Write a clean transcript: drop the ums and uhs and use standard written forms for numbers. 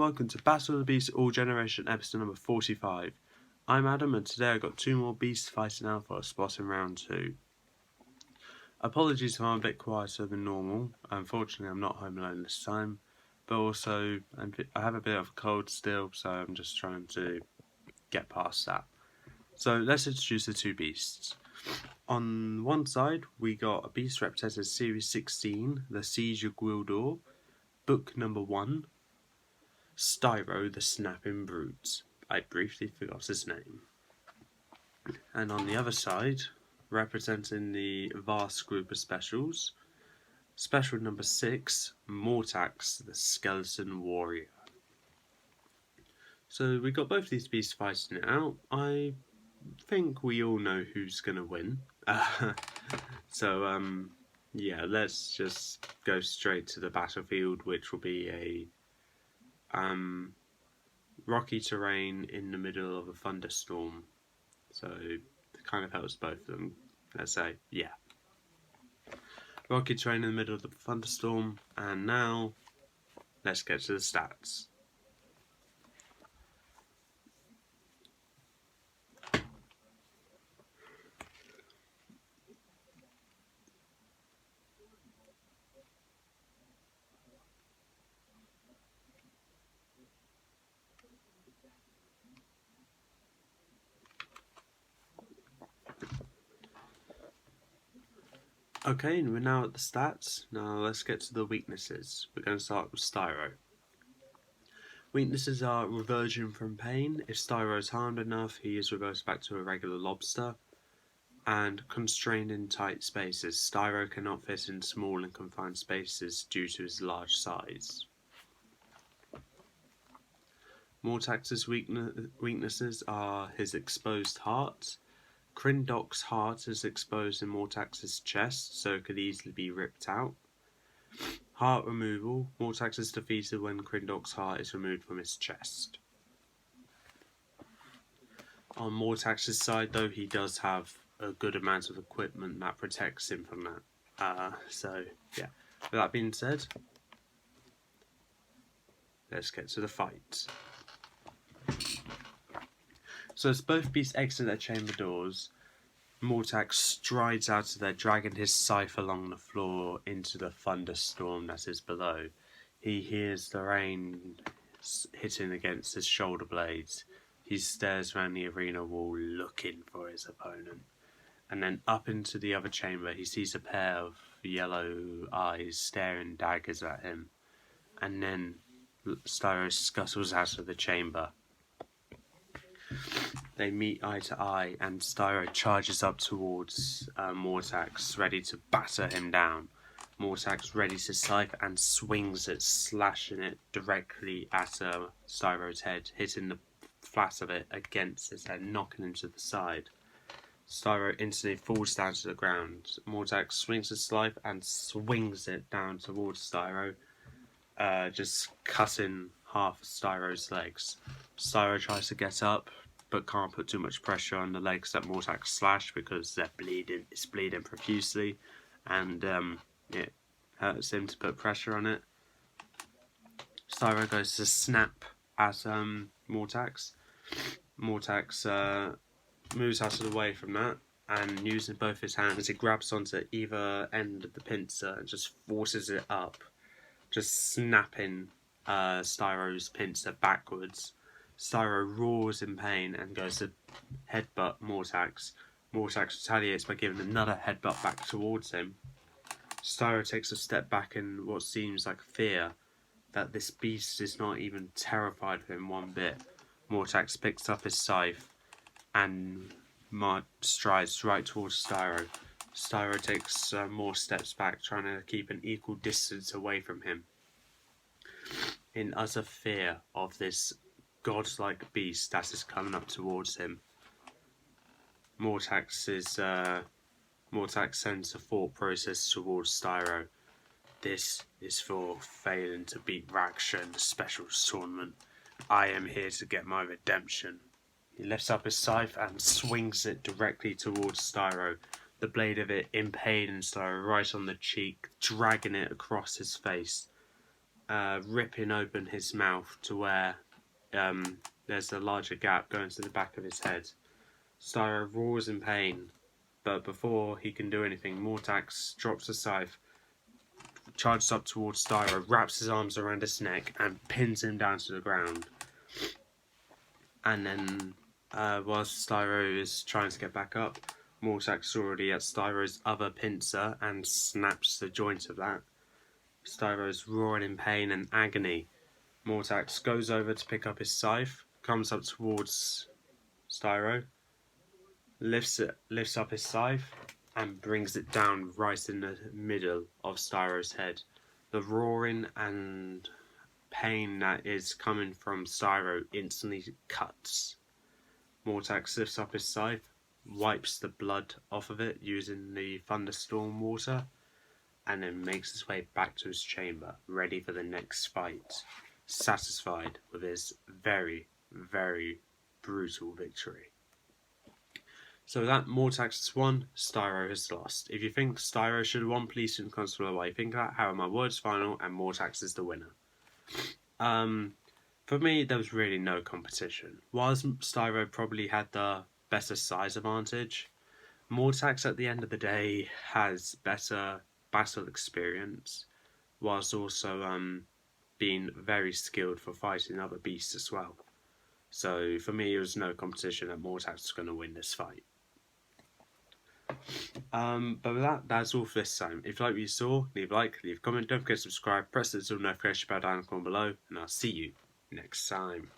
welcome to Battle of the Beasts All Generation episode number 45. I'm Adam and today I've got two more beasts fighting out for a spot in round 2. Apologies if I'm a bit quieter than normal. Unfortunately I'm not home alone this time, but also I have a bit of a cold still, so I'm just trying to get past that. So let's introduce the two beasts. On one side we got a beast represented as Series 16, the Siege of Gwildor, book number 1. Styro the Snapping Brute. I briefly forgot his name. And on the other side, representing the vast group of specials, special number 6, Mortaxe the Skeleton Warrior. So we got both these beasts fighting it out. I think we all know who's going to win. Yeah, let's just go straight to the battlefield, which will be a rocky terrain in the middle of a thunderstorm, so it kind of helps both of them. Let's say, yeah, rocky terrain in the middle of the thunderstorm. And now let's get to the stats. Okay, and we're now at the stats. Now let's get to the weaknesses. We're going to start with Styro. Weaknesses are reversion from pain. If Styro is harmed enough, he is reversed back to a regular lobster. And constrained in tight spaces. Styro cannot fit in small and confined spaces due to his large size. Mortaxe's weaknesses are his exposed heart. Krindok's heart is exposed in Mortaxe's chest, so it could easily be ripped out. Heart removal. Mortaxe is defeated when Krindok's heart is removed from his chest. On Mortaxe's side, though, he does have a good amount of equipment that protects him from that. So, yeah. With that being said, let's get to the fight. So as both beasts exit their chamber doors, Mortaxe strides out of there, dragging his scythe along the floor into the thunderstorm that is below. He hears the rain hitting against his shoulder blades. He stares around the arena wall looking for his opponent. And then up into the other chamber, he sees a pair of yellow eyes staring daggers at him. And then Styro scuttles out of the chamber. They meet eye to eye, and Styro charges up towards Mortaxe, ready to batter him down. Mortaxe readies his scythe and swings it, slashing it directly at Styro's head, hitting the flat of it against his head, knocking him to the side. Styro instantly falls down to the ground. Mortaxe swings his scythe and swings it down towards Styro, just cutting half of Styro's legs. Styro tries to get up, but can't put too much pressure on the legs that Mortaxe slashed because they're bleeding. It's bleeding profusely, and it hurts him to put pressure on it. Styro goes to snap at Mortaxe. Mortaxe moves out of the way from that, and using both his hands, he grabs onto either end of the pincer and just forces it up, just snapping Styro's pincer backwards. Styro roars in pain and goes to headbutt Mortaxe. Mortaxe retaliates by giving another headbutt back towards him. Styro takes a step back in what seems like fear that this beast is not even terrified of him one bit. Mortaxe picks up his scythe and strides right towards Styro. Styro takes more steps back, trying to keep an equal distance away from him, in utter fear of this godlike beast that is coming up towards him. Mortaxe sends a thought process towards Styro. This is for failing to beat Raksha in the specials tournament. I am here to get my redemption. He lifts up his scythe and swings it directly towards Styro, the blade of it impaling Styro right on the cheek, dragging it across his face. ripping open his mouth to where there's a larger gap going to the back of his head. Styro roars in pain, but before he can do anything, Mortaxe drops a scythe, charges up towards Styro, wraps his arms around his neck, and pins him down to the ground. And then, whilst Styro is trying to get back up, Mortaxe is already at Styro's other pincer and snaps the joint of that. Styro is roaring in pain and agony. Mortaxe goes over to pick up his scythe, comes up towards Styro, lifts up his scythe, and brings it down right in the middle of Styro's head. The roaring and pain that is coming from Styro instantly cuts. Mortaxe lifts up his scythe, wipes the blood off of it using the thunderstorm water, and then makes his way back to his chamber, ready for the next fight, satisfied with his very, very brutal victory. So that Mortaxe has won, Styro has lost. If you think Styro should have won, please send comments below what you think that. How are my words final, and Mortaxe is the winner. For me, there was really no competition. Whilst Styro probably had the better size advantage, Mortaxe at the end of the day has better battle experience, whilst also being very skilled for fighting other beasts as well. So for me, it was no competition that Mortaxe was going to win this fight. But with that's all for this time. If you like what you saw, leave a like, leave a comment, don't forget to subscribe, press the little notification bell down in the corner below, and I'll see you next time.